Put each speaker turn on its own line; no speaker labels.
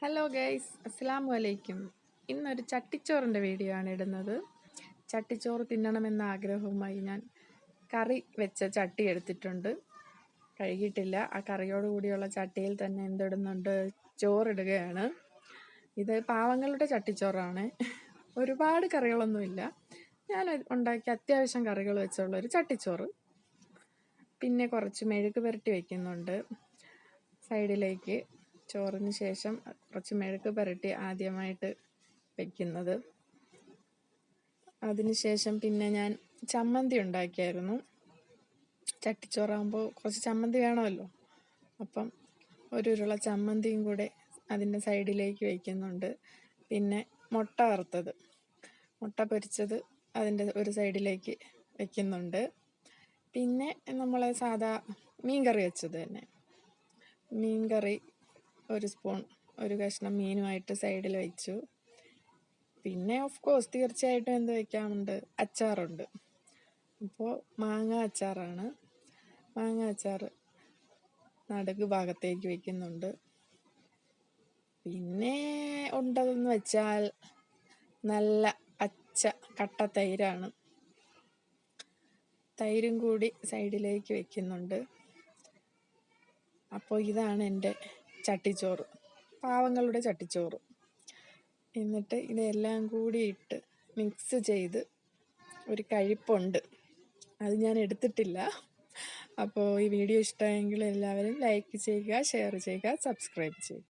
Hello guys, അസ്സലാമു അലൈക്കും. ഇന്നൊരു ചട്ടിച്ചോറിൻ്റെ വീഡിയോ ആണ് ഇടുന്നത്. ചട്ടിച്ചോറ് തിന്നണമെന്ന ആഗ്രഹവുമായി ഞാൻ കറി വെച്ച ചട്ടി എടുത്തിട്ടുണ്ട്. കഴുകിയിട്ടില്ല. ആ കറിയോട് കൂടിയുള്ള ചട്ടിയിൽ തന്നെ എന്തിടുന്നുണ്ട്, ചോറിടുകയാണ്. ഇത് പാവങ്ങളുടെ ചട്ടിച്ചോറാണ്. ഒരുപാട് കറികളൊന്നുമില്ല. ഞാൻ ഉണ്ടാക്കിയ അത്യാവശ്യം കറികൾ വെച്ചുള്ള ഒരു ചട്ടിച്ചോറ്. പിന്നെ കുറച്ച് മെഴുക്ക് പുരട്ടി വയ്ക്കുന്നുണ്ട് സൈഡിലേക്ക്. ചോറിന് ശേഷം കുറച്ച് മെഴുക്ക് പുരട്ടി ആദ്യമായിട്ട് വെക്കുന്നത്. അതിനുശേഷം പിന്നെ ഞാൻ ചമ്മന്തി ഉണ്ടാക്കിയായിരുന്നു. ചട്ടിച്ചോറാകുമ്പോൾ കുറച്ച് ചമ്മന്തി വേണമല്ലോ. അപ്പം ഒരു ഉരുള ചമ്മന്തിയും കൂടെ അതിൻ്റെ സൈഡിലേക്ക് വയ്ക്കുന്നുണ്ട്. പിന്നെ മുട്ട വറുത്തത്, മുട്ട പൊരിച്ചത് അതിൻ്റെ ഒരു സൈഡിലേക്ക് വയ്ക്കുന്നുണ്ട്. പിന്നെ നമ്മളെ സാധാ മീൻകറി വെച്ചത് തന്നെ, മീൻകറി ഒരു സ്പൂൺ, ഒരു കഷ്ണം മീനുമായിട്ട് സൈഡിൽ വെച്ചു. പിന്നെ ഓഫ് കോഴ്സ് തീർച്ചയായിട്ടും എന്ത് വയ്ക്കാറുണ്ട്, അച്ചാറുണ്ട്. അപ്പോൾ മാങ്ങ അച്ചാറാണ്. മാങ്ങ അച്ചാർ നടുക്ക് ഭാഗത്തേക്ക് വയ്ക്കുന്നുണ്ട്. പിന്നെ ഉണ്ടതെന്ന് വെച്ചാൽ നല്ല പച്ച കട്ട തൈരാണ്. തൈരും കൂടി സൈഡിലേക്ക് വയ്ക്കുന്നുണ്ട്. അപ്പോൾ ഇതാണ് എൻ്റെ ചട്ടിച്ചോറ്, പാവങ്ങളുടെ ചട്ടിച്ചോറ്. എന്നിട്ട് ഇതെല്ലാം കൂടി ഇട്ട് മിക്സ് ചെയ്ത് ഒരു കഴിപ്പുണ്ട്, അത് ഞാൻ എടുത്തിട്ടില്ല. അപ്പോൾ ഈ വീഡിയോ ഇഷ്ടമായെങ്കിൽ എല്ലാവരും ലൈക്ക് ചെയ്യുക, ഷെയർ ചെയ്യുക, സബ്സ്ക്രൈബ് ചെയ്യുക.